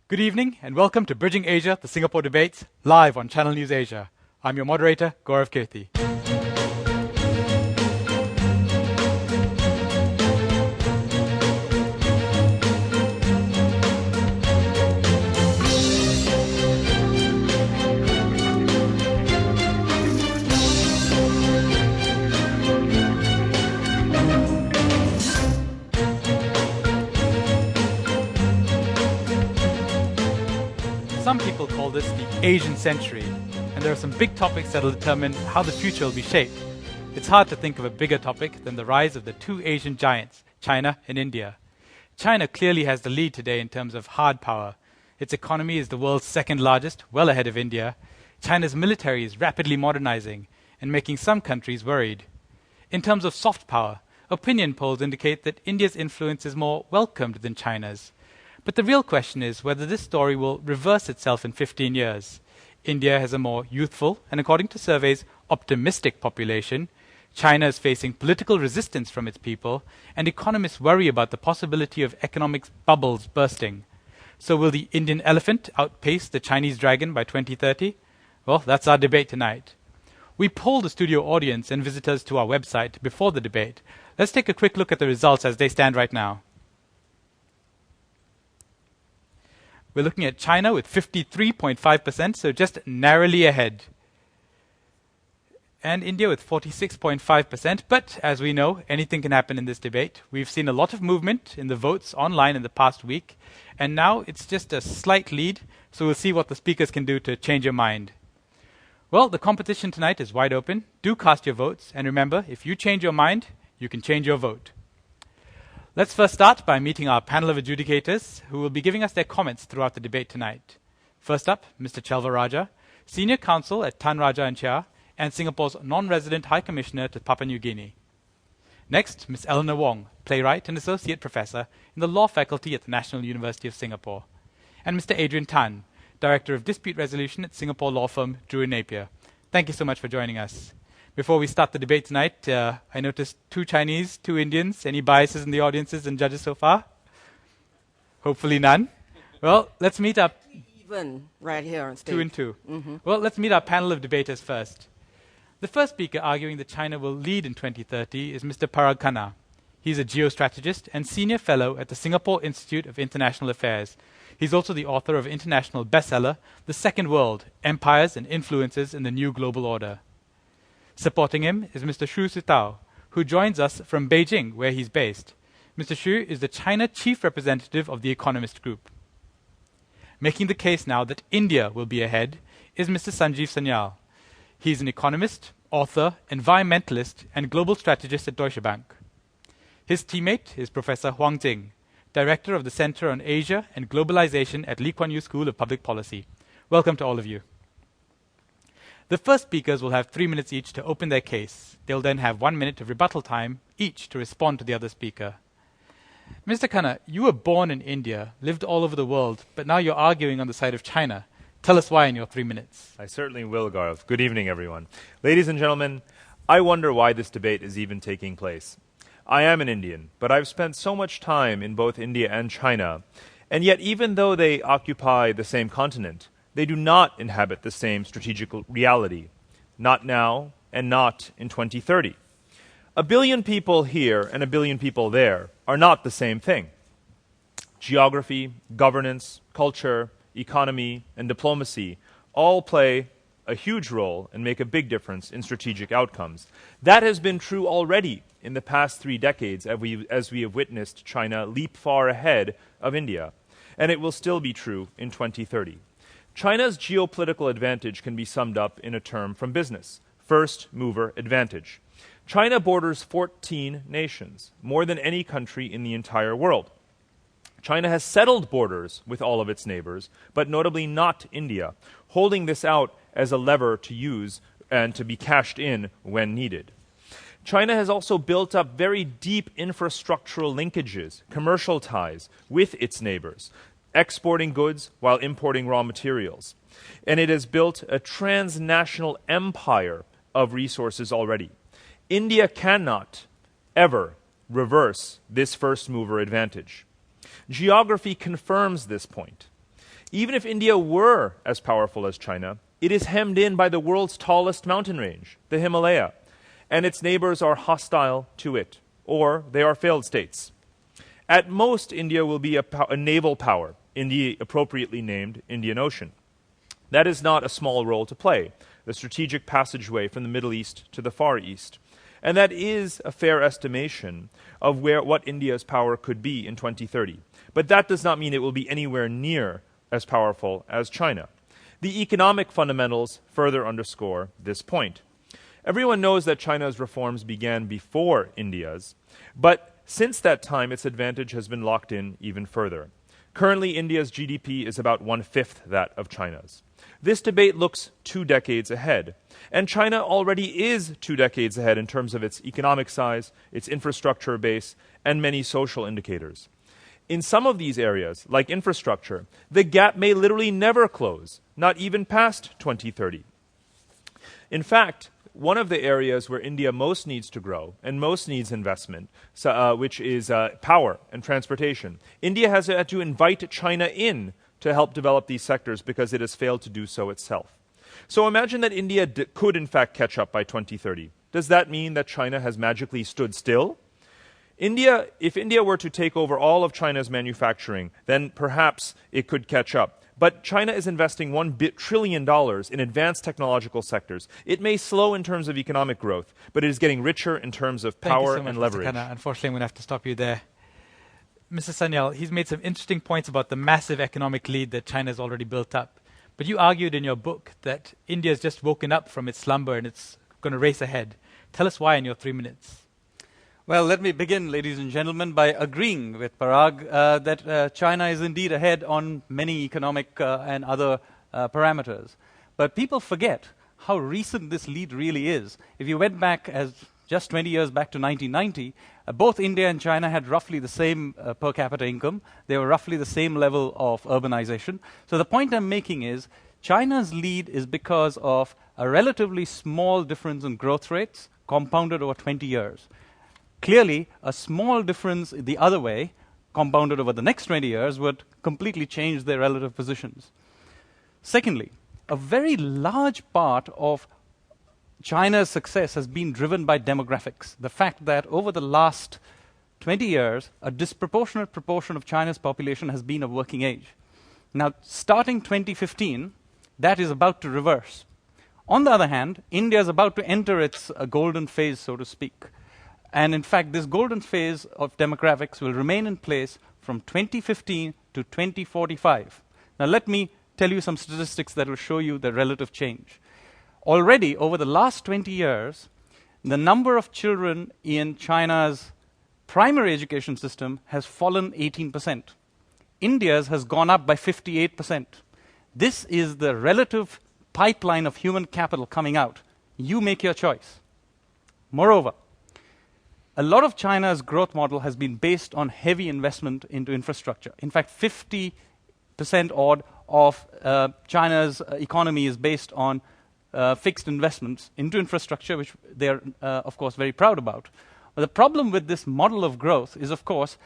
Good evening and welcome to Bridging Asia, the Singapore Debates, live on Channel NewsAsia. I'm your moderator, Gaurav Kirti. Some people call this the Asian century, and there are some big topics that will determine how the future will be shaped. It's hard to think of a bigger topic than the rise of the two Asian giants, China and India. China clearly has the lead today in terms of hard power. Its economy is the world's second largest, well ahead of India. China's military is rapidly modernizing and making some countries worried. In terms of soft power, opinion polls indicate that India's influence is more welcomed than China's. But the real question is whether this story will reverse itself in 15 years. India has a more youthful and, according to surveys, optimistic population. China is facing political resistance from its people, and economists worry about the possibility of economic bubbles bursting. So will the Indian elephant outpace the Chinese dragon by 2030? Well, that's our debate tonight. We polled the studio audience and visitors to our website before the debate. Let's take a quick look at the results as they stand right now. We're looking at China with 53.5%, so just narrowly ahead. And India with 46.5%, but as we know, anything can happen in this debate. We've seen a lot of movement in the votes online in the past week, and now it's just a slight lead, so we'll see what the speakers can do to change your mind. Well, the competition tonight is wide open. Do cast your votes, and remember, if you change your mind, you can change your vote. Let's first start by meeting our panel of adjudicators who will be giving us their comments throughout the debate tonight. First up, Mr. Chelva Raja, Senior Counsel at Tan Raja & Chia and Singapore's non-resident High Commissioner to Papua New Guinea. Next, Ms. Eleanor Wong, Playwright and Associate Professor in the Law Faculty at the National University of Singapore. And Mr. Adrian Tan, Director of Dispute Resolution at Singapore law firm Drew & Napier. Thank you so much for joining us. Before we start the debate tonight, I noticed 2 Chinese, 2 Indians. Any biases in the audiences and judges so far? Hopefully none. Well, let's meet up. Even right here on stage. 2 and 2. Well, let's meet our panel of debaters first. The first speaker arguing that China will lead in 2030 is Mr. Parag Khanna. He's a geostrategist and senior fellow at the Singapore Institute of International Affairs. He's also the author of international bestseller, The Second World, Empires and Influences in the New Global Order. Supporting him is Mr. Xu Sitao, who joins us from Beijing, where he's based. Mr. Xu is the China chief representative of the Economist Group. Making the case now that India will be ahead is Mr. Sanjeev Sanyal. He's an economist, author, environmentalist, and global strategist at Deutsche Bank. His teammate is Professor Huang Jing, director of the Center on Asia and Globalization at Lee Kuan Yew School of Public Policy. Welcome to all of you. The first speakers will have 3 minutes each to open their case. They'll then have 1 minute of rebuttal time each to respond to the other speaker. Mr. Khanna, you were born in India, lived all over the world, but now you're arguing on the side of China. Tell us why in your 3 minutes. I certainly will, Gaurav. Good evening, everyone. Ladies and gentlemen, I wonder why this debate is even taking place. I am an Indian, but I've spent so much time in both India and China, and yet even though they occupy the same continent, they do not inhabit the same strategic reality, not now and not in 2030. 1 billion people here and 1 billion people there are not the same thing. Geography, governance, culture, economy, and diplomacy all play a huge role and make a big difference in strategic outcomes. That has been true already in the past 3 decades as we have witnessed China leap far ahead of India, and it will still be true in 2030. China's geopolitical advantage can be summed up in a term from business: first mover advantage. China borders 14 nations, more than any country in the entire world. China has settled borders with all of its neighbors, but notably not India, holding this out as a lever to use and to be cashed in when needed. China has also built up very deep infrastructural linkages, commercial ties with its neighbors, exporting goods while importing raw materials. And it has built a transnational empire of resources already. India cannot ever reverse this first mover advantage. Geography confirms this point. Even if India were as powerful as China, it is hemmed in by the world's tallest mountain range, the Himalaya, and its neighbors are hostile to it, or they are failed states. At most, India will be a naval power in the appropriately named Indian Ocean. That is not a small role to play, the strategic passageway from the Middle East to the Far East. And that is a fair estimation of what India's power could be in 2030. But that does not mean it will be anywhere near as powerful as China. The economic fundamentals further underscore this point. Everyone knows that China's reforms began before India's, but since that time its advantage has been locked in even further. Currently, India's GDP is about 1/5 that of China's. This debate looks 2 decades ahead, and China already is 2 decades ahead in terms of its economic size, its infrastructure base, and many social indicators. In some of these areas, like infrastructure, the gap may literally never close, not even past 2030. In fact, one of the areas where India most needs to grow and most needs investment, which is power and transportation, India has had to invite China in to help develop these sectors because it has failed to do so itself. So imagine that India could in fact catch up by 2030. Does that mean that China has magically stood still? If India were to take over all of China's manufacturing, then perhaps it could catch up. But China is investing $1 trillion in advanced technological sectors. It may slow in terms of economic growth, but it is getting richer in terms of power and leverage. Mr. Khanna. Unfortunately, I'm going to have to stop you there. Mr. Sanyal, he's made some interesting points about the massive economic lead that China has already built up. But you argued in your book that India has just woken up from its slumber and it's going to race ahead. Tell us why in your 3 minutes. Well, let me begin, ladies and gentlemen, by agreeing with Parag that China is indeed ahead on many economic and other parameters. But people forget how recent this lead really is. If you went back as just 20 years back to 1990, both India and China had roughly the same per capita income. They were roughly the same level of urbanization. So the point I'm making is China's lead is because of a relatively small difference in growth rates compounded over 20 years. Clearly, a small difference the other way, compounded over the next 20 years, would completely change their relative positions. Secondly, a very large part of China's success has been driven by demographics. The fact that over the last 20 years, a disproportionate proportion of China's population has been of working age. Now, starting 2015, that is about to reverse. On the other hand, India is about to enter its golden phase, so to speak. And in fact, this golden phase of demographics will remain in place from 2015 to 2045. Now, let me tell you some statistics that will show you the relative change. Already, over the last 20 years, the number of children in China's primary education system has fallen 18%. India's has gone up by 58%. This is the relative pipeline of human capital coming out. You make your choice. Moreover, a lot of China's growth model has been based on heavy investment into infrastructure. In fact, 50% odd of China's economy is based on fixed investments into infrastructure, which they're, of course, very proud about. But the problem with this model of growth is, of course,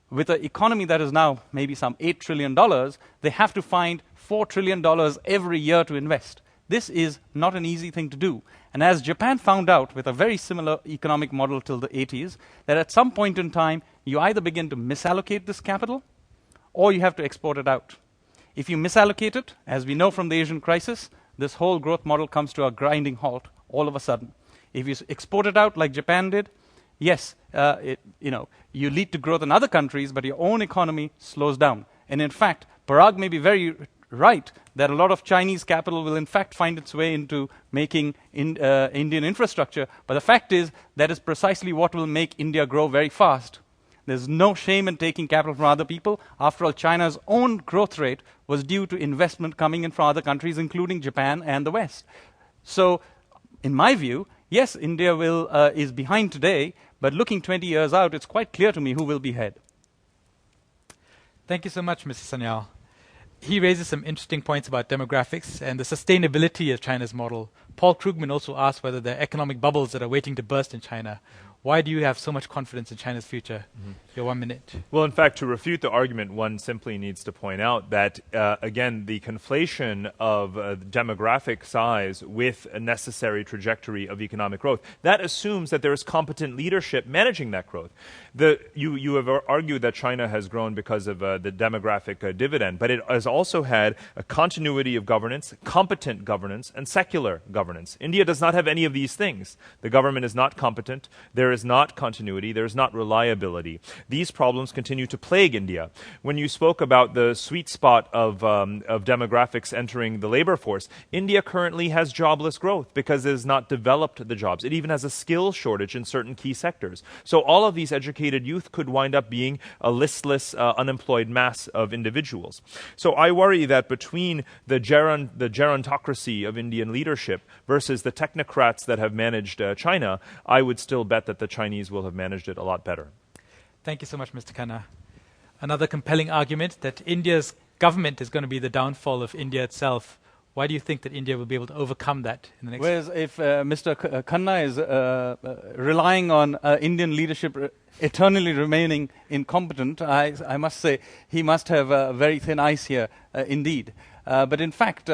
with an economy that is now maybe some $8 trillion, they have to find $4 trillion every year to invest. This is not an easy thing to do. And as Japan found out with a very similar economic model till the 80s, that at some point in time, you either begin to misallocate this capital or you have to export it out. If you misallocate it, as we know from the Asian crisis, this whole growth model comes to a grinding halt all of a sudden. If you export it out like Japan did, yes, you lead to growth in other countries, but your own economy slows down. And in fact, Parag may be very right that a lot of Chinese capital will in fact find its way into making Indian infrastructure. But the fact is that is precisely what will make India grow very fast. There's no shame in taking capital from other people. After all, China's own growth rate was due to investment coming in from other countries, including Japan and the West. So, in my view, yes, India is behind today, but looking 20 years out, it's quite clear to me who will be ahead. Thank you so much, Mr. Sanyal. He raises some interesting points about demographics and the sustainability of China's model. Paul Krugman also asked whether there are economic bubbles that are waiting to burst in China. Why do you have so much confidence in China's future? Your 1 minute. Well, in fact, to refute the argument, one simply needs to point out that, again, the conflation of demographic size with a necessary trajectory of economic growth, that assumes that there is competent leadership managing that growth. You have argued that China has grown because of the demographic dividend, but it has also had a continuity of governance, competent governance, and secular governance. India does not have any of these things. The government is not competent. There is not continuity. There is not reliability. These problems continue to plague India. When you spoke about the sweet spot of demographics entering the labor force, India currently has jobless growth because it has not developed the jobs. It even has a skill shortage in certain key sectors. So all of these educated youth could wind up being a listless, unemployed mass of individuals. So I worry that between the gerontocracy of Indian leadership versus the technocrats that have managed China, I would still bet that the Chinese will have managed it a lot better. Thank you so much, Mr. Khanna. Another compelling argument that India's government is going to be the downfall of India itself. Why do you think that India will be able to overcome that in the next? Whereas if Mr. Khanna is relying on Indian leadership eternally remaining incompetent, I must say he must have very thin ice here indeed. But in fact,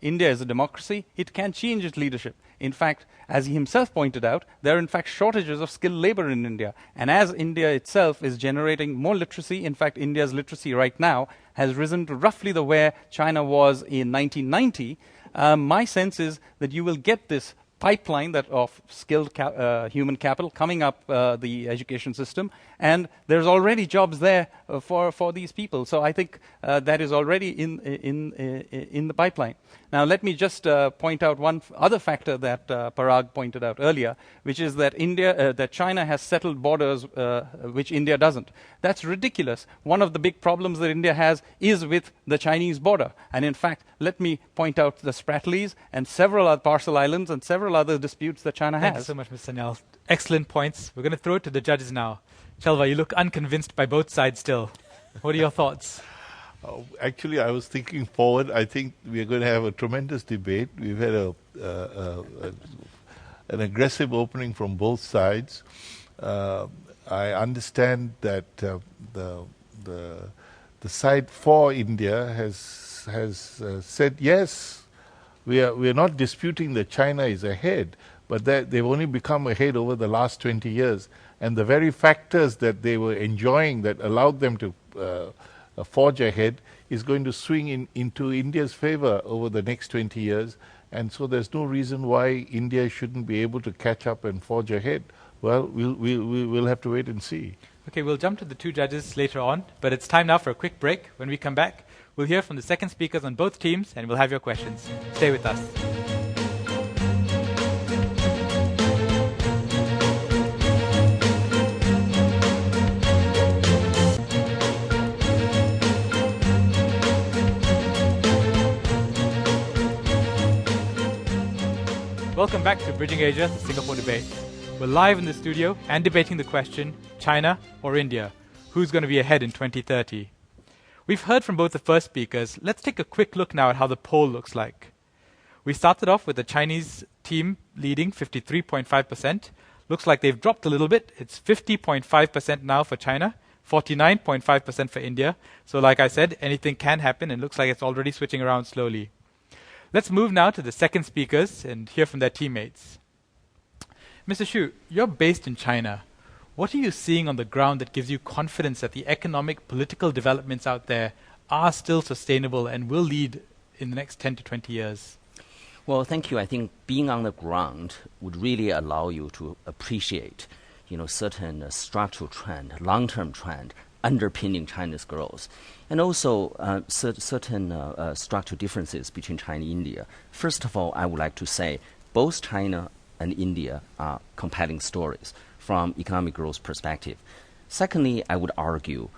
India is a democracy. It can change its leadership. In fact, as he himself pointed out, there are in fact shortages of skilled labor in India. And as India itself is generating more literacy, in fact, India's literacy right now has risen to roughly the where China was in 1990. My sense is that you will get this pipeline that of skilled human capital coming up the education system, and there's already jobs there for these people. So I think that is already in the pipeline. Now let me just point out one other factor that Parag pointed out earlier, which is that that China has settled borders which India doesn't. That's ridiculous. One of the big problems that India has is with the Chinese border. And in fact, let me point out the Spratlys and several other Parcel Islands and several other disputes that China has. Thank you so much, Mr. Nyal. Excellent points. We're going to throw it to the judges now. Chelva, you look unconvinced by both sides still. What are your thoughts? Actually, I was thinking forward. I think we are going to have a tremendous debate. We've had an aggressive opening from both sides. I understand that the side for India has said yes, we are not disputing that China is ahead, but they've only become ahead over the last 20 years. And the very factors that they were enjoying that allowed them to forge ahead is going to swing into India's favor over the next 20 years. And so there's no reason why India shouldn't be able to catch up and forge ahead. Well, we'll have to wait and see. Okay, we'll jump to the two judges later on, but it's time now for a quick break. When we come back, we'll hear from the second speakers on both teams, and we'll have your questions. Stay with us. Welcome back to Bridging Asia, the Singapore debate. We're live in the studio and debating the question, China or India? Who's going to be ahead in 2030? We've heard from both the first speakers. Let's take a quick look now at how the poll looks like. We started off with the Chinese team leading 53.5%. Looks like they've dropped a little bit. It's 50.5% now for China, 49.5% for India. So like I said, anything can happen, and looks like it's already switching around slowly. Let's move now to the second speakers and hear from their teammates. Mr. Xu, you're based in China. What are you seeing on the ground that gives you confidence that the economic, political developments out there are still sustainable and will lead in the next 10 to 20 years? Well, thank you. I think being on the ground would really allow you to appreciate, certain structural trend, long-term trend underpinning China's growth, and also certain structural differences between China and India. First of all, I would like to say both China and India are compelling stories from economic growth perspective. Secondly, I would argue,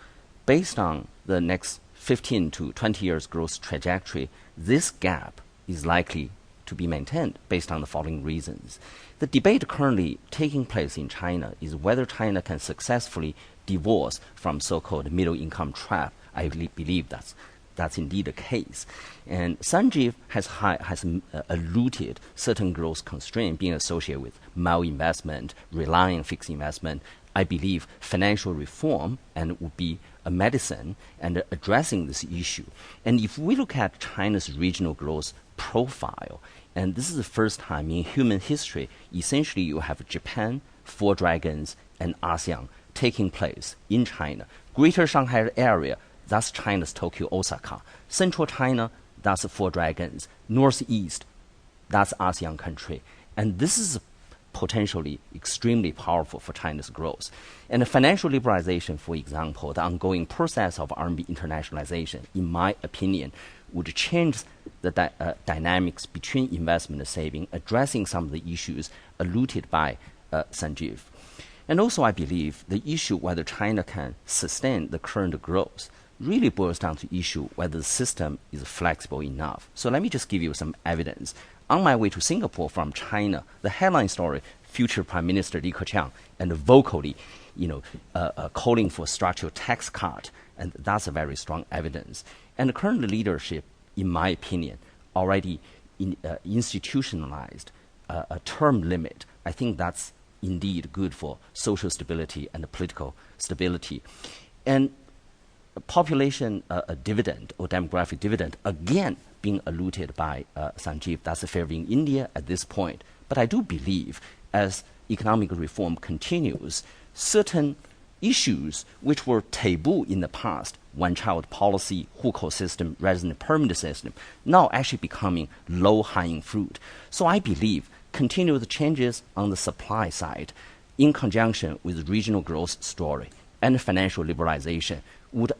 based on the next 15 to 20 years growth trajectory, this gap is likely to be maintained based on the following reasons. The debate currently taking place in China is whether China can successfully divorce from so-called middle income trap. I believe that's that's indeed the case. And Sanjeev has alluded certain growth constraint being associated with malinvestment, relying on fixed investment. I believe financial reform and would be a medicine and addressing this issue. And if we look at China's regional growth profile, and this is the first time in human history, essentially you have Japan, Four Dragons, and ASEAN taking place in China. Greater Shanghai area, that's China's Tokyo, Osaka. Central China, that's Four Dragons. Northeast, that's ASEAN country. And this is potentially extremely powerful for China's growth. And the financial liberalization, for example, the ongoing process of RMB internationalization, in my opinion, would change the dynamics between investment and saving, addressing some of the issues alluded by Sanjeev. And also, I believe the issue whether China can sustain the current growth really boils down to the issue whether the system is flexible enough. So let me just give you some evidence. On my way to Singapore from China, the headline story, future Prime Minister Li Keqiang, and vocally, calling for structural tax cut, and that's a very strong evidence. And the current leadership, in my opinion, already institutionalized a term limit. I think that's indeed good for social stability and political stability. And population dividend or demographic dividend, again, being alluded by Sanjeev, that's a favor in India at this point. But I do believe as economic reform continues, certain issues which were taboo in the past, one-child policy, hukou system, resident permanent system, now actually becoming low-hanging fruit. So I believe continued changes on the supply side, in conjunction with regional growth story and financial liberalization, would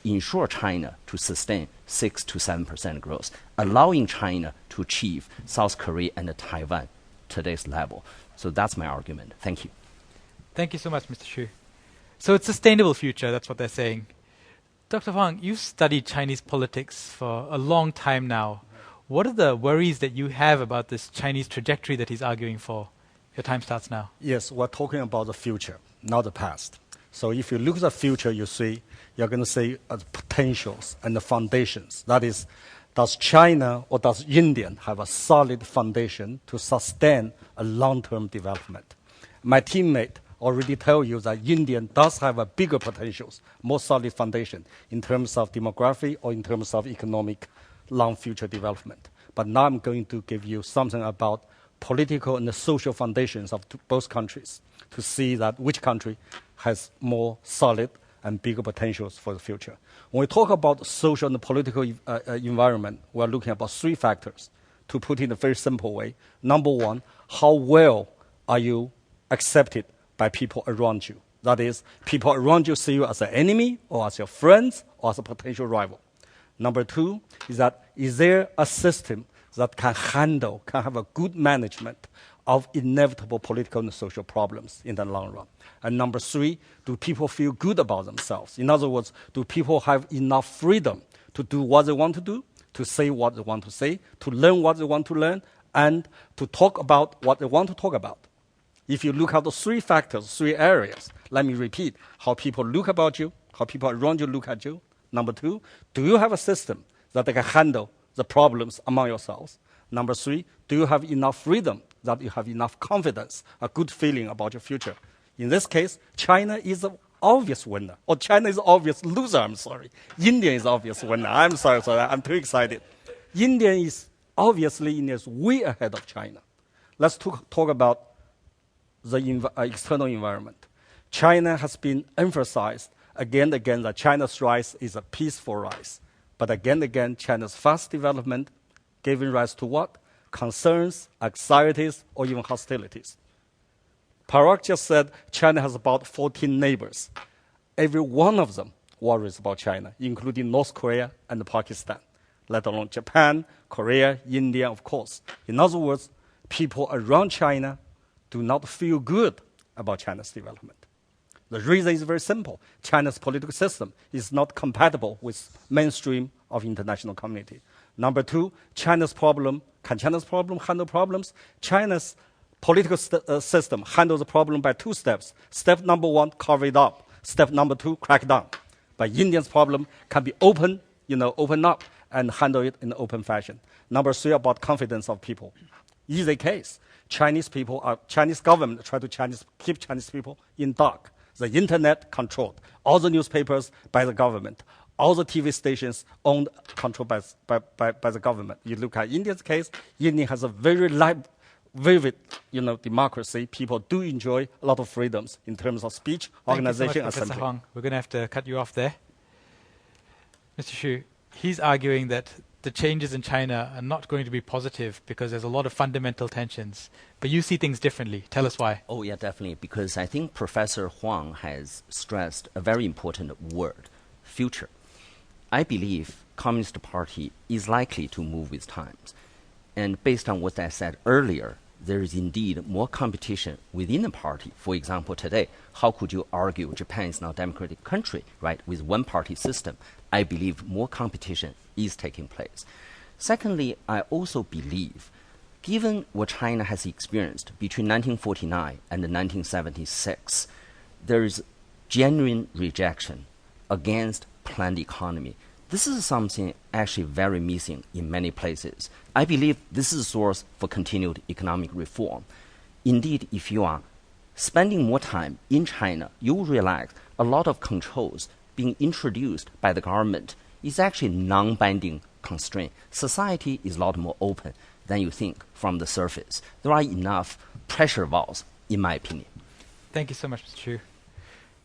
ensure China to sustain 6 to 7% growth, allowing China to achieve South Korea and Taiwan today's level. So that's my argument. Thank you. Thank you so much, Mr. Xu. So it's sustainable future, that's what they're saying. Dr. Huang, you've studied Chinese politics for a long time now. What are the worries that you have about this Chinese trajectory that he's arguing for? Your time starts now. Yes, we're talking about the future, not the past. So if you look at the future, you're going to see the potentials and the foundations. That is, does China or does India have a solid foundation to sustain a long-term development? My teammate already tell you that India does have a bigger potentials, more solid foundation in terms of demography or in terms of economic long future development. But now I'm going to give you something about political and the social foundations of both countries to see that which country has more solid and bigger potentials for the future. When we talk about social and political environment, we're looking at about three factors. To put it in a very simple way, number one, how well are you accepted by people around you? That is, people around you see you as an enemy or as your friends or as a potential rival. Number two is that is there a system that can have a good management of inevitable political and social problems in the long run? And number three, do people feel good about themselves? In other words, do people have enough freedom to do what they want to do, to say what they want to say, to learn what they want to learn, and to talk about what they want to talk about? If you look at the three factors, three areas, let me repeat, how people look about you, how people around you look at you. Number two, do you have a system that they can handle the problems among yourselves? Number three, do you have enough freedom, that you have enough confidence, a good feeling about your future? In this case, China is the obvious winner, or China is the obvious loser, I'm sorry. India is the obvious winner. I'm sorry, I'm too excited. India is obviously way ahead of China. Let's talk about the external environment. China has been emphasized again and again that China's rise is a peaceful rise. But again and again, China's fast development giving rise to what? Concerns, anxieties, or even hostilities. Parag just said China has about 14 neighbors. Every one of them worries about China, including North Korea and Pakistan, let alone Japan, Korea, India, of course. In other words, people around China do not feel good about China's development. The reason is very simple. China's political system is not compatible with mainstream of international community. Number two, China's problem, can China's problem handle problems? China's political system handles the problem by two steps. Step number one, cover it up. Step number two, crack down. But India's problem can be open open up and handle it in an open fashion. Number 3, about confidence of people. Easy case. Chinese government try to keep Chinese people in dark. The internet controlled. All the newspapers by the government. All the TV stations owned, controlled by the government. You look at India's case, India has a very vivid, democracy. People do enjoy a lot of freedoms in terms of speech, organization, Thank you so much, assembly. Professor Huang. We're going to have to cut you off there. Mr. Xu, he's arguing that the changes in China are not going to be positive because there's a lot of fundamental tensions. But you see things differently. Tell us why. Oh, yeah, definitely. Because I think Professor Huang has stressed a very important word, future. I believe Communist Party is likely to move with times. And based on what I said earlier, there is indeed more competition within the party. For example, today, how could you argue Japan is now a democratic country, right, with one-party system? I believe more competition is taking place. Secondly, I also believe, given what China has experienced between 1949 and 1976, there is genuine rejection against planned economy. This is something actually very missing in many places. I believe this is a source for continued economic reform. Indeed, if you are spending more time in China, you will realize a lot of controls being introduced by the government is actually non-binding constraint. Society is a lot more open than you think from the surface. There are enough pressure valves, in my opinion. Thank you so much, Mr. Xu.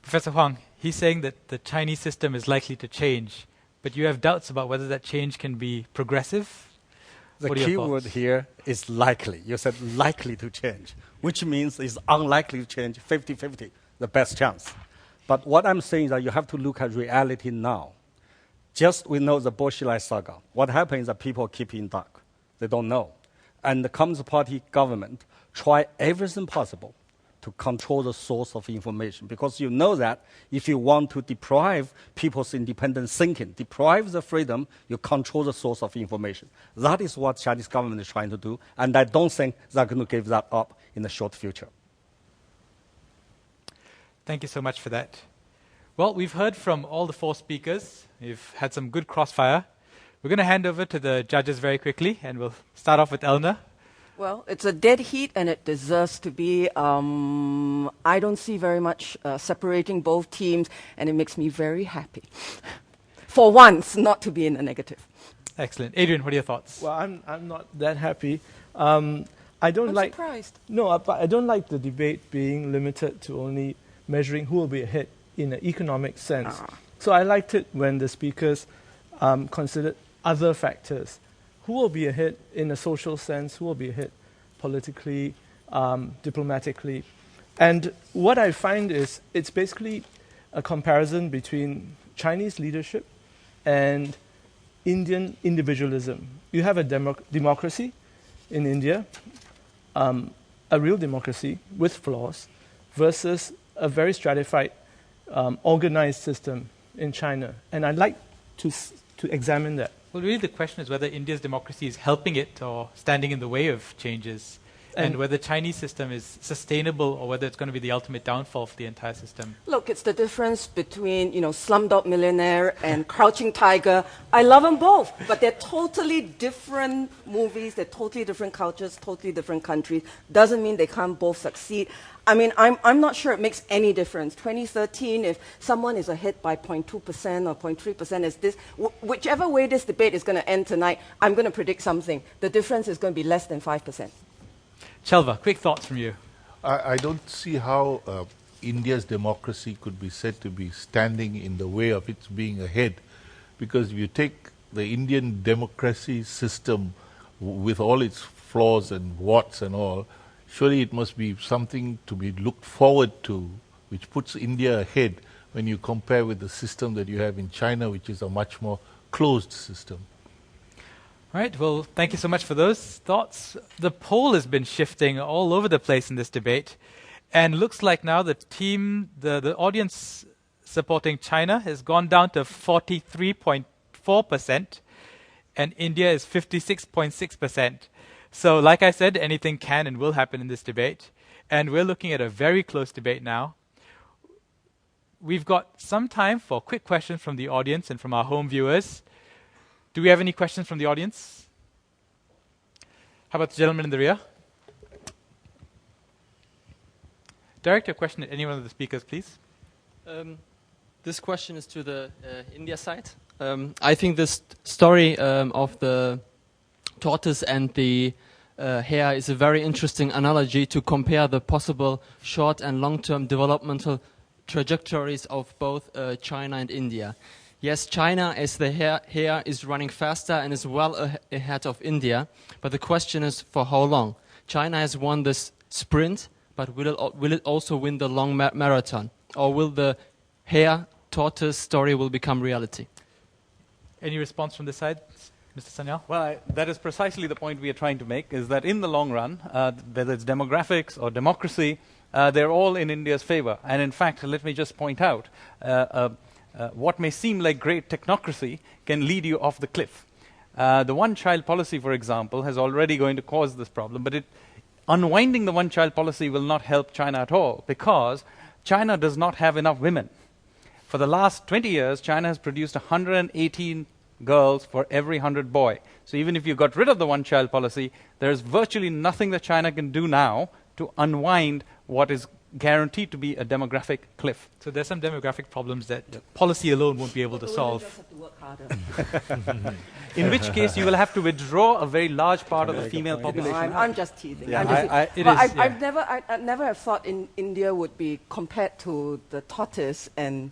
Professor Huang, he's saying that the Chinese system is likely to change, but you have doubts about whether that change can be progressive. The What are your key word thoughts? here is likely. You said likely to change, which means it's unlikely to change 50-50, the best chance. But what I'm saying is that you have to look at reality now. Just we know the Bolshevik saga. What happens is that people keep in dark. They don't know. And the Communist Party government try everything possible to control the source of information, because you know that if you want to deprive people's independent thinking, deprive the freedom, you control the source of information. That is what Chinese government is trying to do, and I don't think they're going to give that up in the short future. Thank you so much for that. Well, we've heard from all the 4 speakers. We've had some good crossfire. We're going to hand over to the judges very quickly, and we'll start off with Eleanor. Well, it's a dead heat, and it deserves to be. I don't see very much separating both teams, and it makes me very happy. For once, not to be in the negative. Excellent. Adrian, what are your thoughts? Well, I'm not that happy. I don't I'm like. surprised. No, but I don't like the debate being limited to only measuring who will be ahead in an economic sense. So I liked it when the speakers considered other factors. Who will be ahead in a social sense? Who will be ahead politically, diplomatically? And what I find is it's basically a comparison between Chinese leadership and Indian individualism. You have a democracy in India, a real democracy with flaws, versus a very stratified, organized system in China. And I'd like to examine that. Well, really the question is whether India's democracy is helping it or standing in the way of changes, and whether the Chinese system is sustainable or whether it's going to be the ultimate downfall for the entire system. Look, it's the difference between, Slumdog Millionaire and Crouching Tiger. I love them both, but they're totally different movies, they're totally different cultures, totally different countries. Doesn't mean they can't both succeed. I mean, I'm not sure it makes any difference. 2013, if someone is ahead by 0.2% or 0.3%, is this, whichever way this debate is going to end tonight, I'm going to predict something. The difference is going to be less than 5%. Chelva, quick thoughts from you. I don't see how India's democracy could be said to be standing in the way of its being ahead, because if you take the Indian democracy system with all its flaws and warts and all, surely it must be something to be looked forward to, which puts India ahead when you compare with the system that you have in China, which is a much more closed system. All right, well, thank you so much for those thoughts. The poll has been shifting all over the place in this debate, and looks like now the audience supporting China has gone down to 43.4%, and India is 56.6%. So, like I said, anything can and will happen in this debate, and we're looking at a very close debate now. We've got some time for quick questions from the audience and from our home viewers. Do we have any questions from the audience? How about the gentleman in the rear? Direct your question at any one of the speakers, please. This question is to the India side. I think this story of the tortoise and the hare is a very interesting analogy to compare the possible short and long-term developmental trajectories of both China and India. Yes, China, as the hare, is running faster and is well ahead of India, but the question is for how long? China has won this sprint, but will it also win the long marathon? Or will the hare-tortoise story will become reality? Any response from this side, Mr. Sanyal? Well, that is precisely the point we are trying to make, is that in the long run, whether it's demographics or democracy, they're all in India's favor. And in fact, let me just point out, what may seem like great technocracy can lead you off the cliff. The one-child policy, for example, is already going to cause this problem, but unwinding the one-child policy will not help China at all, because China does not have enough women. For the last 20 years, China has produced 118 girls for every 100 boys. So even if you got rid of the one-child policy, there's virtually nothing that China can do now to unwind what is guaranteed to be a demographic cliff. So there's some demographic problems that policy alone won't be able to solve. Just have to work harder. In which case, you will have to withdraw a very large part of the female population. I'm just teasing. Yeah, I've never have thought India would be compared to the tortoise and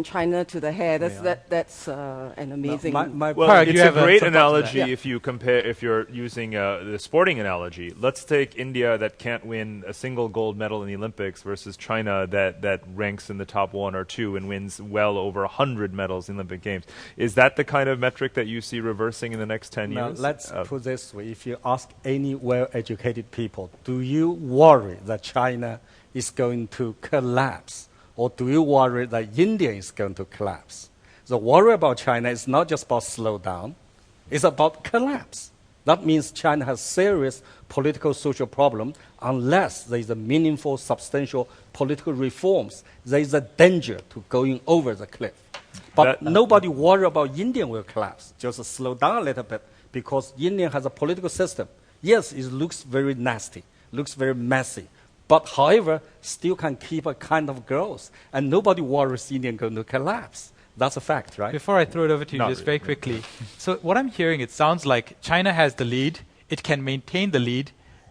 China to the hare. That's an amazing. Well, it's a great analogy if you're using the sporting analogy. Let's take India that can't win a single gold medal in the Olympics versus China that ranks in the top 1 or 2 and wins well over 100 medals in Olympic Games. Is that the kind of metric that you see reversing in the next 10 years? Now, let's put this way. If you ask any well-educated people, do you worry that China is going to collapse? Or do you worry that India is going to collapse? The worry about China is not just about slow down, it's about collapse. That means China has serious political social problem. Unless there is a meaningful, substantial political reforms, there is a danger to going over the cliff. But nobody worry about India will collapse. Just slow down a little bit, because India has a political system. Yes, it looks very nasty, looks very messy, but however, still can keep a kind of growth. And nobody worries India going to collapse. That's a fact, right? Before I throw it over to you, very quickly. So what I'm hearing, it sounds like China has the lead, it can maintain the lead,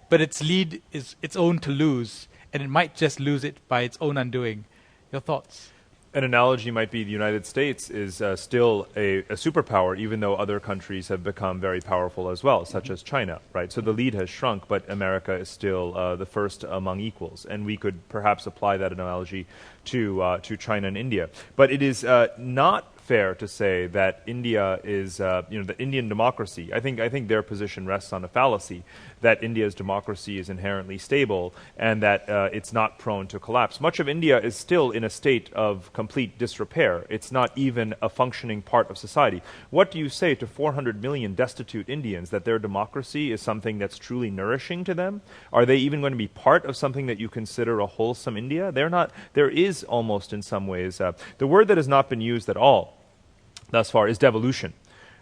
but its lead is its own to lose, and it might just lose it by its own undoing. Your thoughts? An analogy might be the United States is still a superpower, even though other countries have become very powerful as well, such as China, right? So the lead has shrunk, but America is still the first among equals. And we could perhaps apply that analogy to China and India. But it is not fair to say that India is, the Indian democracy. I think their position rests on a fallacy that India's democracy is inherently stable and that it's not prone to collapse. Much of India is still in a state of complete disrepair. It's not even a functioning part of society. What do you say to 400 million destitute Indians, that their democracy is something that's truly nourishing to them? Are they even going to be part of something that you consider a wholesome India? They're not. There is almost in some ways, the word that has not been used at all thus far is devolution.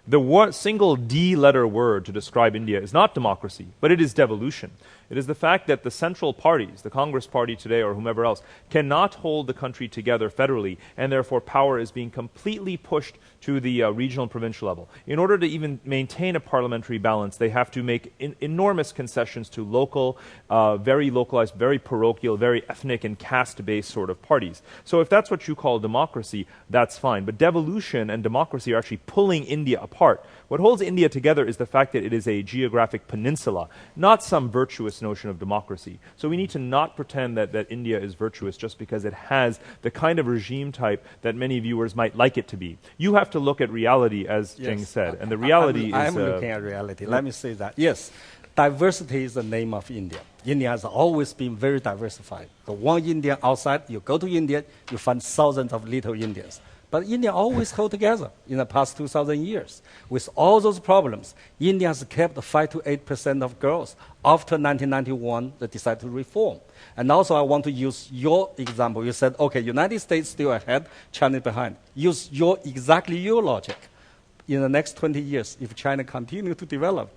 The single D-letter word to describe India is not democracy, but it is devolution. It is the fact that the central parties, the Congress party today or whomever else, cannot hold the country together federally, and therefore power is being completely pushed to the regional and provincial level. In order to even maintain a parliamentary balance, they have to make enormous concessions to local, very localized, very parochial, very ethnic and caste-based sort of parties. So if that's what you call democracy, that's fine. But devolution and democracy are actually pulling India apart. What holds India together is the fact that it is a geographic peninsula, not some virtuous notion of democracy. So we need to not pretend that India is virtuous just because it has the kind of regime type that many viewers might like it to be. You have to look at reality, as Jing said, and the reality is... I'm looking at reality. Let me say that. Yes, diversity is the name of India. India has always been very diversified. The one Indian outside, you go to India, you find thousands of little Indians. But India always hold together in the past 2,000 years. With all those problems, India has kept 5 to 8% of girls. After 1991, they decided to reform. And also I want to use your example. You said, okay, United States still ahead, China behind. Use exactly your logic. in the next 20 years, if China continue to develop,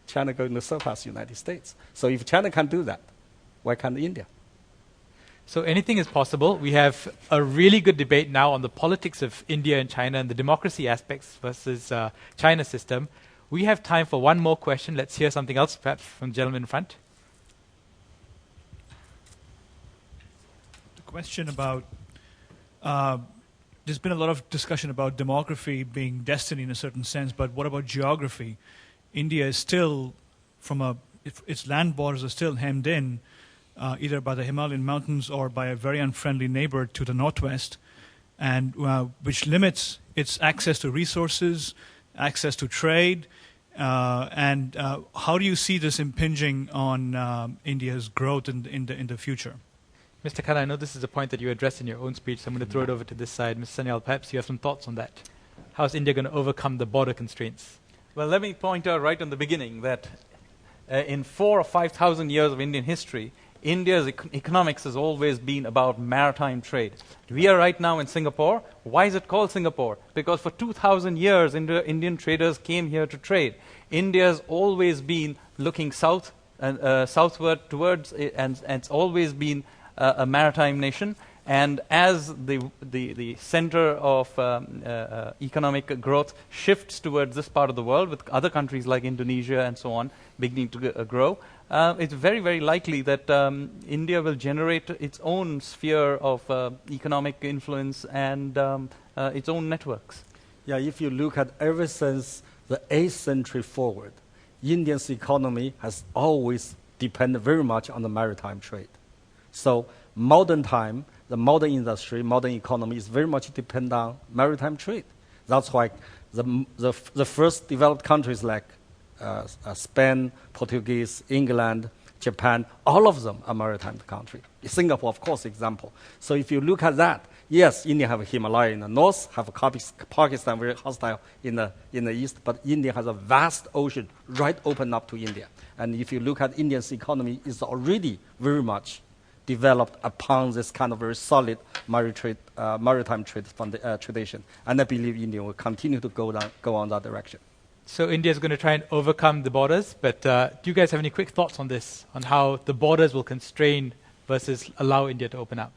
China going to surpass the United States. So if China can do that, why can't India? So anything is possible. We have a really good debate now on the politics of India and China and the democracy aspects versus China's system. We have time for one more question. Let's hear something else, perhaps from the gentleman in front. The question about, there's been a lot of discussion about demography being destiny in a certain sense, but what about geography? India is still, its land borders are still hemmed in, either by the Himalayan mountains or by a very unfriendly neighbor to the northwest, and which limits its access to resources, access to trade, and how do you see this impinging on India's growth in the future? Mr. Khanna, I know this is a point that you addressed in your own speech, so I'm going to throw it over to this side. Mr. Sanyal, perhaps you have some thoughts on that. How is India going to overcome the border constraints? Well, let me point out right in the beginning that in 4,000 or 5,000 years of Indian history, India's economics has always been about maritime trade. We are right now in Singapore. Why is it called Singapore? Because for 2,000 years, Indian traders came here to trade. India's always been looking south and southward towards it, and it's always been a maritime nation. And as the center of economic growth shifts towards this part of the world, with other countries like Indonesia and so on beginning to grow, it's very, very likely that India will generate its own sphere of economic influence and its own networks. Yeah, if you look at ever since the 8th century forward, India's economy has always depended very much on the maritime trade. So modern time, the modern industry, modern economy is very much dependent on maritime trade. That's why the first developed countries like Spain, Portuguese, England, Japan, all of them are maritime countries. Singapore, of course, example. So if you look at that, yes, India have a Himalaya in the north, have a Pakistan very hostile in the east, but India has a vast ocean right open up to India. And if you look at India's economy, it's already very much developed upon this kind of very solid maritime trade tradition. And I believe India will continue to go on that direction. So India is going to try and overcome the borders, but do you guys have any quick thoughts on this, on how the borders will constrain versus allow India to open up?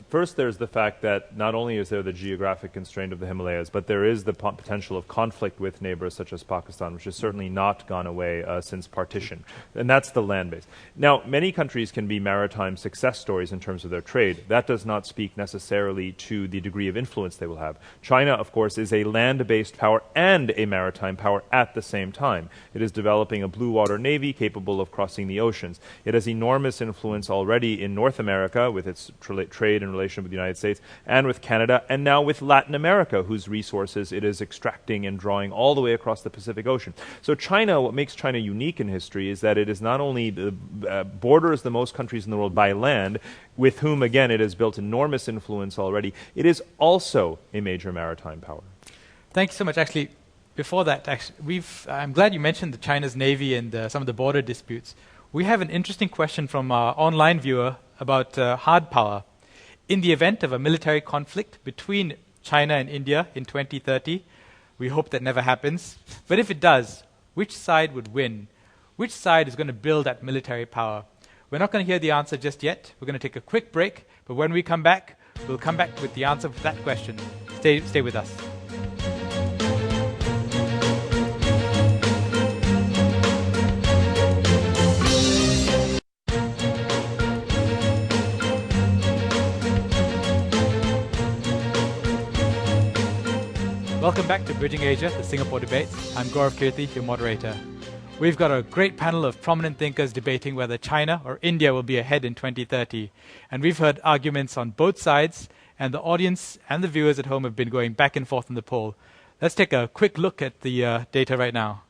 First, there's the fact that not only is there the geographic constraint of the Himalayas, but there is the potential of conflict with neighbors such as Pakistan, which has certainly not gone away since partition. And that's the land base. Now, many countries can be maritime success stories in terms of their trade. That does not speak necessarily to the degree of influence they will have. China, of course, is a land-based power and a maritime power at the same time. It is developing a blue water navy capable of crossing the oceans. It has enormous influence already in North America with its trade in relation with the United States and with Canada, and now with Latin America, whose resources it is extracting and drawing all the way across the Pacific Ocean. So China, what makes China unique in history is that it is not only borders the most countries in the world by land, with whom, again, it has built enormous influence already, it is also a major maritime power. Thank you so much. Actually, before that, I'm glad you mentioned the China's Navy and some of the border disputes. We have an interesting question from our online viewer about hard power. In the event of a military conflict between China and India in 2030, we hope that never happens, but if it does, which side would win? Which side is going to build that military power? We're not going to hear the answer just yet. We're going to take a quick break, but when we come back, we'll come back with the answer to that question. Stay with us. Welcome back to Bridging Asia, the Singapore Debates. I'm Gaurav Kirti, your moderator. We've got a great panel of prominent thinkers debating whether China or India will be ahead in 2030. And we've heard arguments on both sides, and the audience and the viewers at home have been going back and forth in the poll. Let's take a quick look at the data right now.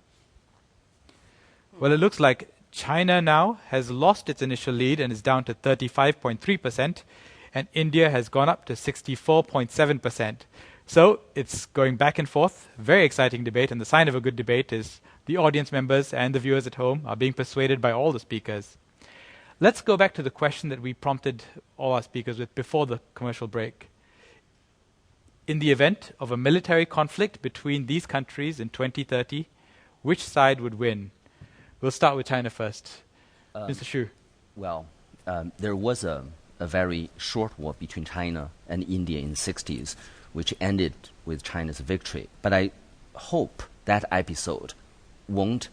Well, it looks like China now has lost its initial lead and is down to 35.3%, and India has gone up to 64.7%. So it's going back and forth. Very exciting debate, and the sign of a good debate is the audience members and the viewers at home are being persuaded by all the speakers. Let's go back to the question that we prompted all our speakers with before the commercial break. in the event of a military conflict between these countries in 2030, which side would win? We'll start with China first. Mr. Xu. Well, there was a very short war between China and India in the 60s, which ended with China's victory. But I hope that episode won't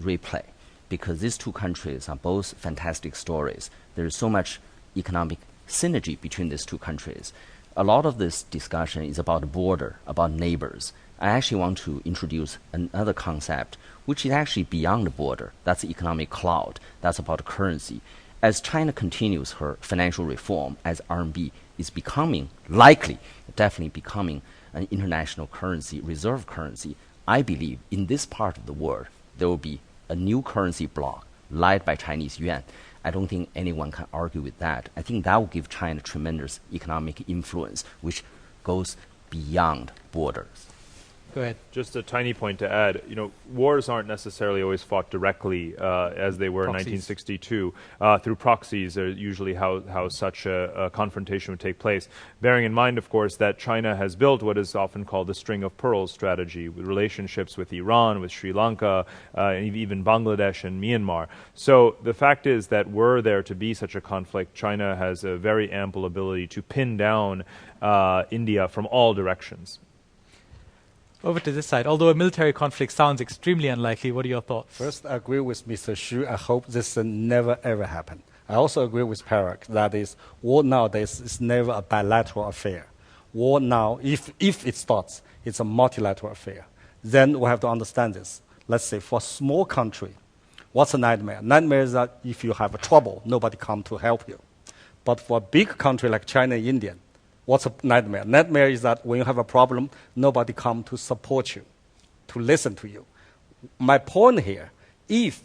replay, because these two countries are both fantastic stories. There is so much economic synergy between these two countries. A lot of this discussion is about the border, about neighbors. I actually want to introduce another concept, which is actually beyond the border. That's the economic cloud. That's about currency. As China continues her financial reform, as RMB is becoming, likely, definitely becoming an international currency, reserve currency, I believe in this part of the world, there will be a new currency bloc led by Chinese yuan. I don't think anyone can argue with that. I think that will give China tremendous economic influence, which goes beyond borders. Go ahead. Just a tiny point to add. Wars aren't necessarily always fought directly as they were Proxies. in 1962. Through proxies are usually how such a confrontation would take place. Bearing in mind, of course, that China has built what is often called the string of pearls strategy, with relationships with Iran, with Sri Lanka, and even Bangladesh and Myanmar. So the fact is that were there to be such a conflict, China has a very ample ability to pin down India from all directions. Over to this side. Although a military conflict sounds extremely unlikely, what are your thoughts? First, I agree with Mr. Xu. I hope this will never, ever happen. I also agree with Parag, that is, war nowadays is never a bilateral affair. War now, if it starts, it's a multilateral affair. Then we have to understand this. Let's say for a small country, what's a nightmare? Nightmare is that if you have a trouble, nobody come to help you. But for a big country like China and India, what's a nightmare? Nightmare is that when you have a problem, nobody come to support you, to listen to you. My point here,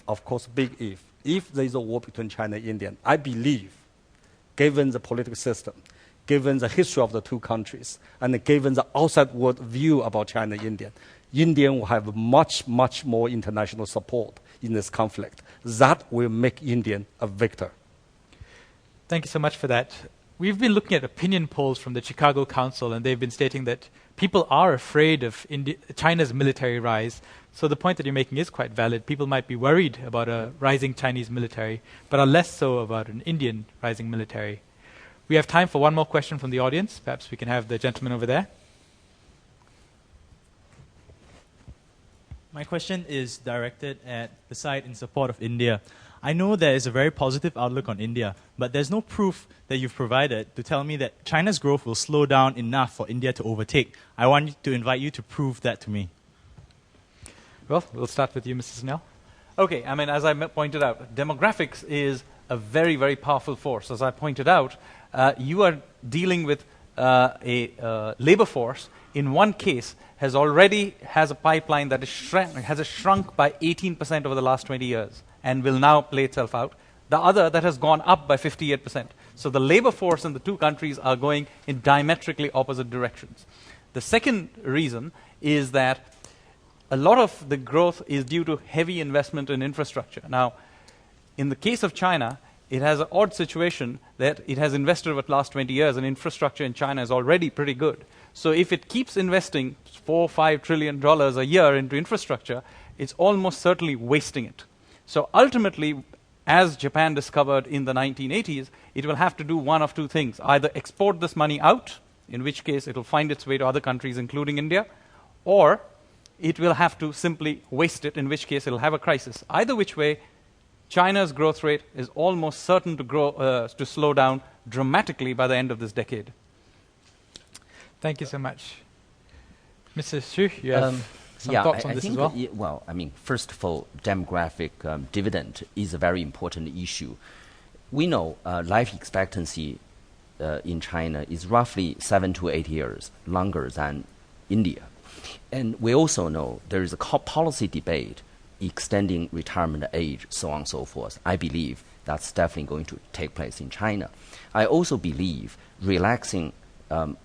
of course, big if there is a war between China and India, I believe, given the political system, given the history of the two countries, and given the outside world view about China and India will have much, much more international support in this conflict. That will make India a victor. Thank you so much for that. We've been looking at opinion polls from the Chicago Council, and they've been stating that people are afraid of China's military rise. So the point that you're making is quite valid. People might be worried about a rising Chinese military, but are less so about an Indian rising military. We have time for one more question from the audience. Perhaps we can have the gentleman over there. My question is directed at the side in support of India. I know there is a very positive outlook on India, but there's no proof that you've provided to tell me that China's growth will slow down enough for India to overtake. I want to invite you to prove that to me. Well, we'll start with you, Mrs. Snell. Okay, I mean, as I pointed out, demographics is a very, very powerful force. As I pointed out, you are dealing with a labor force. In one case, has a pipeline that has shrunk by 18% over the last 20 years and will now play itself out. The other that has gone up by 58%. So the labor force in the two countries are going in diametrically opposite directions. The second reason is that a lot of the growth is due to heavy investment in infrastructure. Now, in the case of China, it has an odd situation that it has invested over the last 20 years, and infrastructure in China is already pretty good. So if it keeps investing $4-5 trillion a year into infrastructure, it's almost certainly wasting it. So ultimately, as Japan discovered in the 1980s, it will have to do one of two things. Either export this money out, in which case it will find its way to other countries, including India, or it will have to simply waste it, in which case it will have a crisis. Either which way, China's growth rate is almost certain to slow down dramatically by the end of this decade. Thank you so much. Mrs. Xu, you have some thoughts on this as well? First of all, demographic dividend is a very important issue. We know life expectancy in China is roughly 7 to 8 years longer than India. And we also know there is a policy debate extending retirement age, so on and so forth. I believe that's definitely going to take place in China. I also believe relaxing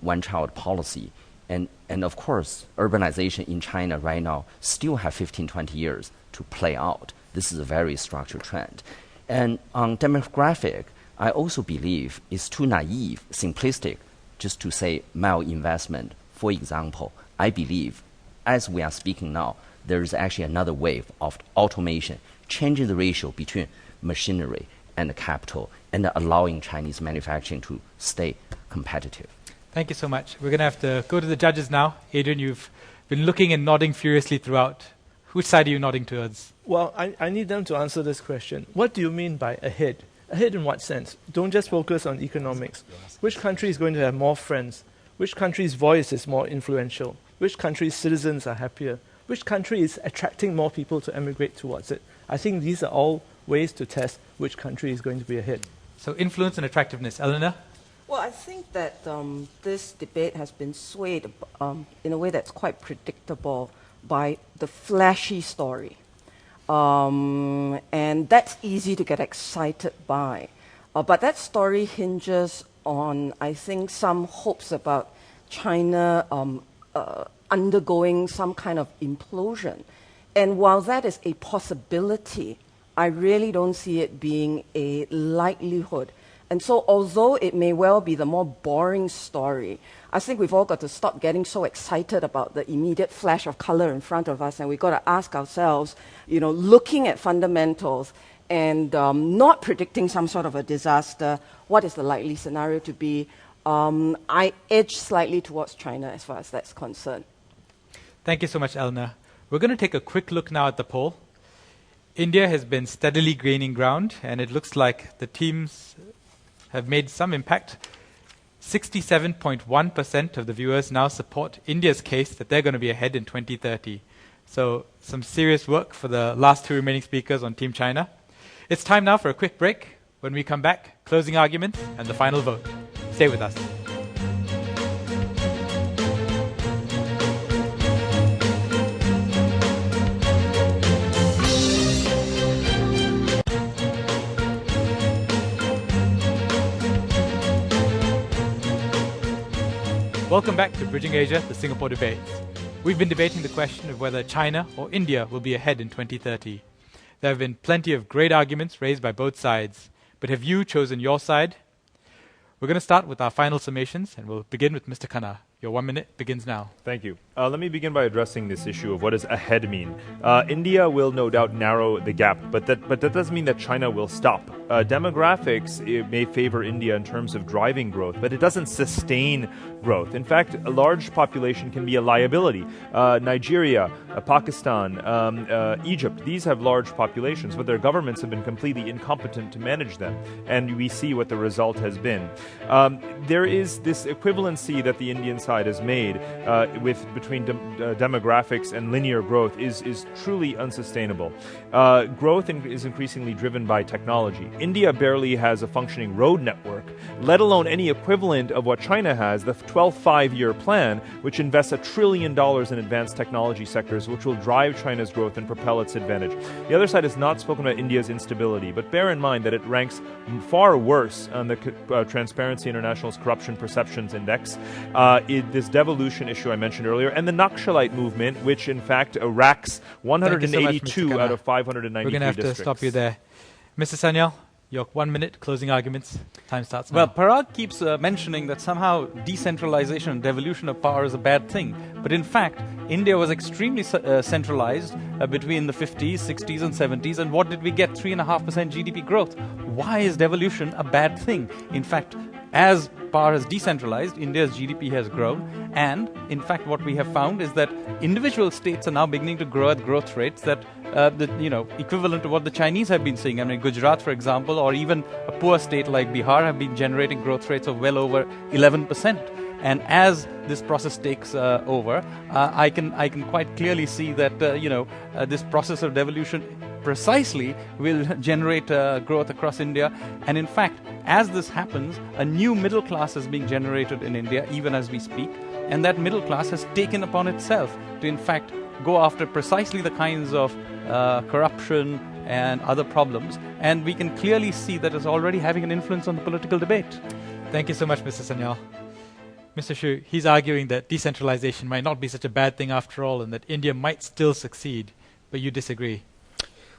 one-child policy and of course, urbanization in China right now still have 15, 20 years to play out. This is a very structured trend. And on demographic, I also believe it's too naive, simplistic just to say malinvestment. For example, I believe, as we are speaking now, there is actually another wave of automation, changing the ratio between machinery and capital, and allowing Chinese manufacturing to stay competitive. Thank you so much. We're going to have to go to the judges now. Adrian, you've been looking and nodding furiously throughout. Which side are you nodding towards? Well, I need them to answer this question. What do you mean by ahead? Ahead in what sense? Don't just focus on economics. Which country is going to have more friends? Which country's voice is more influential? Which country's citizens are happier? Which country is attracting more people to emigrate towards it? I think these are all ways to test which country is going to be ahead. So influence and attractiveness. Eleanor? Well, I think that this debate has been swayed in a way that's quite predictable by the flashy story. And that's easy to get excited by. But that story hinges on, I think, some hopes about China undergoing some kind of implosion. And while that is a possibility, I really don't see it being a likelihood. And so although it may well be the more boring story, I think we've all got to stop getting so excited about the immediate flash of color in front of us, and we've got to ask ourselves, looking at fundamentals and not predicting some sort of a disaster, what is the likely scenario to be? I edge slightly towards China as far as that's concerned. Thank you so much, Eleanor. We're going to take a quick look now at the poll. India has been steadily gaining ground, and it looks like the teams have made some impact. 67.1% of the viewers now support India's case that they're going to be ahead in 2030. So some serious work for the last two remaining speakers on Team China. It's time now for a quick break. When we come back, closing arguments and the final vote. Stay with us. Welcome back to Bridging Asia, the Singapore Debates. We've been debating the question of whether China or India will be ahead in 2030. There have been plenty of great arguments raised by both sides, but have you chosen your side? We're going to start with our final summations, and we'll begin with Mr. Khanna. Your 1 minute begins now. Thank you. Let me begin by addressing this issue of what does ahead mean. India will no doubt narrow the gap, but that doesn't mean that China will stop. Demographics may favor India in terms of driving growth, but it doesn't sustain growth. In fact, a large population can be a liability. Nigeria, Pakistan, Egypt, these have large populations, but their governments have been completely incompetent to manage them, and we see what the result has been. There is this equivalency that the Indian side has made between demographics and linear growth is truly unsustainable. Growth is increasingly driven by technology. India barely has a functioning road network, let alone any equivalent of what China has, the 12th five-year plan, which invests $1 trillion in advanced technology sectors, which will drive China's growth and propel its advantage. The other side has not spoken about India's instability, but bear in mind that it ranks far worse on the Transparency International's Corruption Perceptions Index. This devolution issue I mentioned earlier, and the Naxalite movement, which in fact racks 182 out of 593 We're going to have districts. to stop you there. Mr. Sanyal, your 1 minute closing arguments. Time starts now. Well, Parag keeps mentioning that somehow decentralization and devolution of power is a bad thing. But in fact, India was extremely centralized between the 50s, 60s and 70s. And what did we get? 3.5% GDP growth. Why is devolution a bad thing? In fact, as power has decentralized, India's GDP has grown. And in fact, what we have found is that individual states are now beginning to grow at growth rates that equivalent to what the Chinese have been seeing. I mean, Gujarat, for example, or even a poor state like Bihar have been generating growth rates of well over 11%. And as this process takes over, I can quite clearly see that this process of devolution precisely will generate growth across India. And in fact, as this happens, a new middle class is being generated in India, even as we speak. And that middle class has taken upon itself to, in fact, go after precisely the kinds of corruption and other problems. And we can clearly see that it's already having an influence on the political debate. Thank you so much, Mr. Sanyal. Mr. Xu, he's arguing that decentralization might not be such a bad thing after all, and that India might still succeed. But you disagree.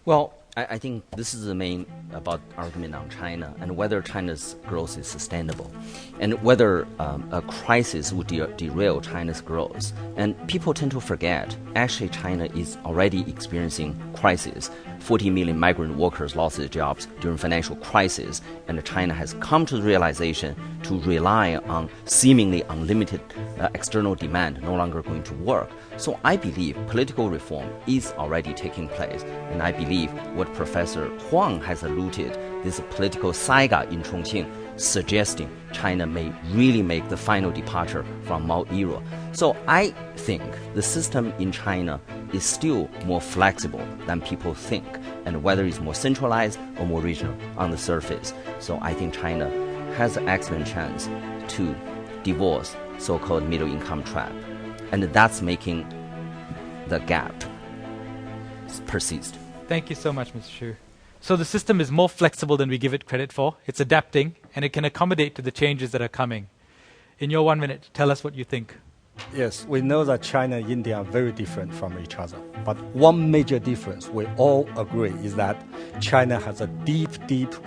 Well, I think this is the main about argument on China and whether China's growth is sustainable and whether a crisis would derail China's growth. And people tend to forget, actually China is already experiencing crisis. 40 million migrant workers lost their jobs during financial crisis, and China has come to the realization to rely on seemingly unlimited external demand no longer going to work. So I believe political reform is already taking place, and I believe what Professor Huang has alluded, this political saga in Chongqing, suggesting China may really make the final departure from Mao era. So I think the system in China is still more flexible than people think, and whether it's more centralized or more regional on the surface. So I think China has an excellent chance to divorce so-called middle income trap, and that's making the gap persist. Thank you so much, Mr. Xu. So the system is more flexible than we give it credit for. It's adapting, and it can accommodate to the changes that are coming. In your 1 minute, tell us what you think. Yes, we know that China and India are very different from each other. But one major difference we all agree is that China has a deep,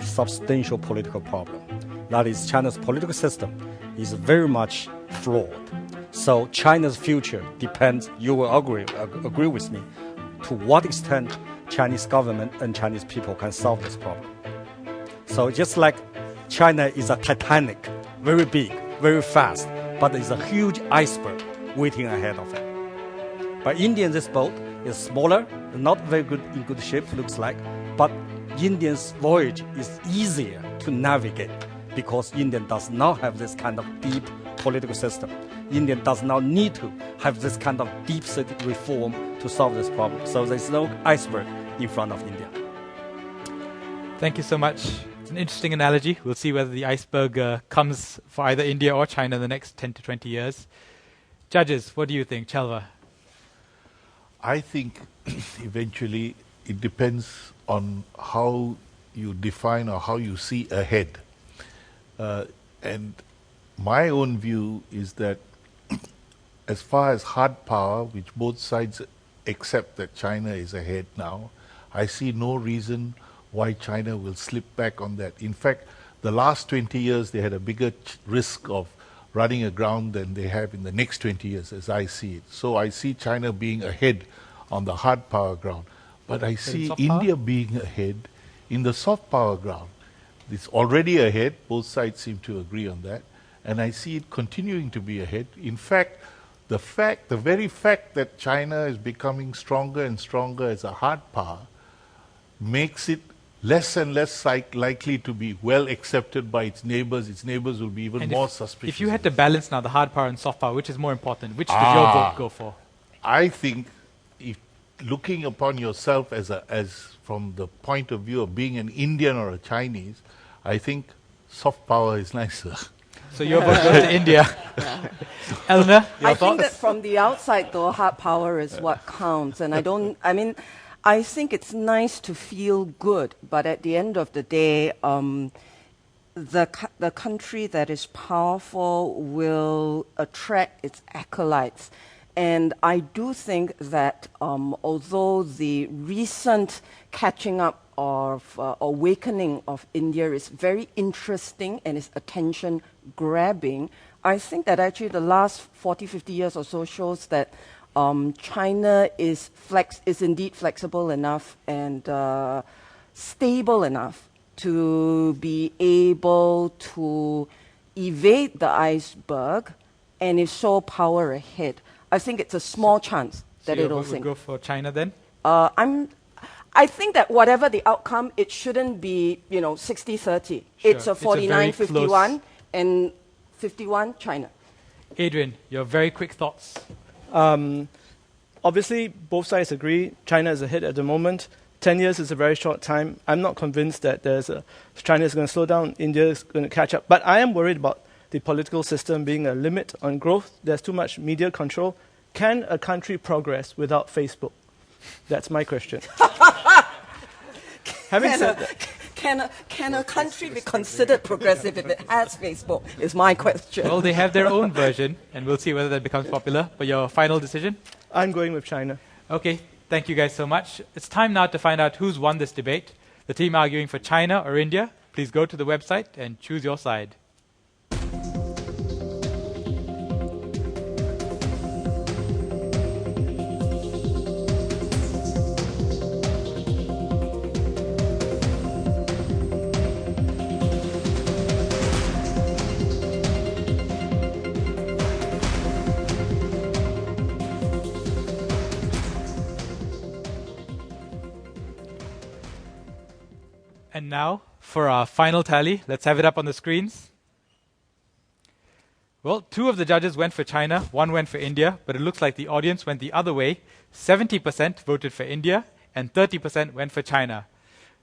substantial political problem. That is, China's political system is very much flawed. So China's future depends, you will agree with me, to what extent Chinese government and Chinese people can solve this problem. So just like China is a Titanic, very big, very fast, but it's a huge iceberg waiting ahead of it. But India, this boat is smaller, not very good in good shape, looks like, but India's voyage is easier to navigate because India does not have this kind of deep political system. India does not need to have this kind of deep-seated reform to solve this problem. So there's no iceberg in front of India. Thank you so much. It's an interesting analogy. We'll see whether the iceberg comes for either India or China in the next 10 to 20 years. Judges, what do you think? Chelva? I think eventually it depends on how you define or how you see ahead. And my own view is that as far as hard power, which both sides accept that China is ahead now, I see no reason why China will slip back on that. In fact, the last 20 years they had a bigger risk of running aground than they have in the next 20 years as I see it. So I see China being ahead on the hard power ground. But I see India being ahead in the soft power ground. It's already ahead, both sides seem to agree on that, and I see it continuing to be ahead. In fact, the very fact that China is becoming stronger and stronger as a hard power makes it less and less likely to be well accepted by its neighbors. Its neighbors will be even more suspicious. If you had to balance now the hard power and soft power, which is more important? Which does your vote go for? I think, if looking upon yourself as from the point of view of being an Indian or a Chinese, I think soft power is nicer. So your vote goes to India. Eleanor, your I thoughts? think that from the outside, though, hard power is what counts. And I think it's nice to feel good, but at the end of the day, the country that is powerful will attract its acolytes. And I do think that although the recent catching up of awakening of India is very interesting and is attention grabbing, I think that actually the last 40, 50 years or so shows that China is indeed flexible enough and stable enough to be able to evade the iceberg and is show power ahead. I think it's a small chance that it'll sink. So you would go for China then? I think that whatever the outcome, it shouldn't be 60-30. Sure. It's a 49-51 and 51 China. Adrian, your very quick thoughts. Obviously, both sides agree China is ahead at the moment. 10 years is a very short time. I'm not convinced that China is going to slow down, India is going to catch up. But I am worried about the political system being a limit on growth. There's too much media control. Can a country progress without Facebook? That's my question. Having said that, can a country be considered progressive if it has Facebook, is my question. Well, they have their own version, and we'll see whether that becomes popular. But your final decision? I'm going with China. Okay. Thank you guys so much. It's time now to find out who's won this debate. The team arguing for China or India, please go to the website and choose your side. And now, for our final tally, let's have it up on the screens. Well, 2 of the judges went for China, 1 went for India, but it looks like the audience went the other way. 70% voted for India, and 30% went for China.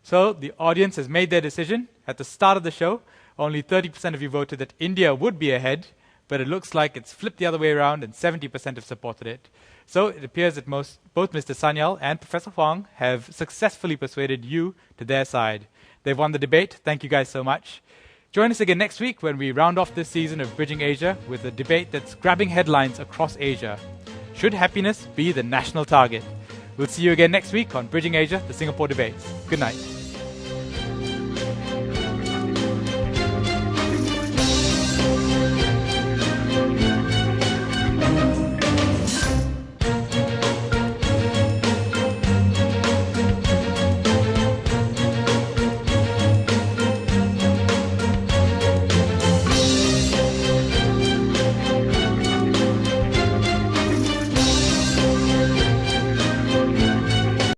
So the audience has made their decision. At the start of the show, only 30% of you voted that India would be ahead, but it looks like it's flipped the other way around, and 70% have supported it. So it appears that both Mr. Sanyal and Professor Huang have successfully persuaded you to their side. They've won the debate. Thank you guys so much. Join us again next week when we round off this season of Bridging Asia with a debate that's grabbing headlines across Asia. Should happiness be the national target? We'll see you again next week on Bridging Asia, the Singapore Debates. Good night.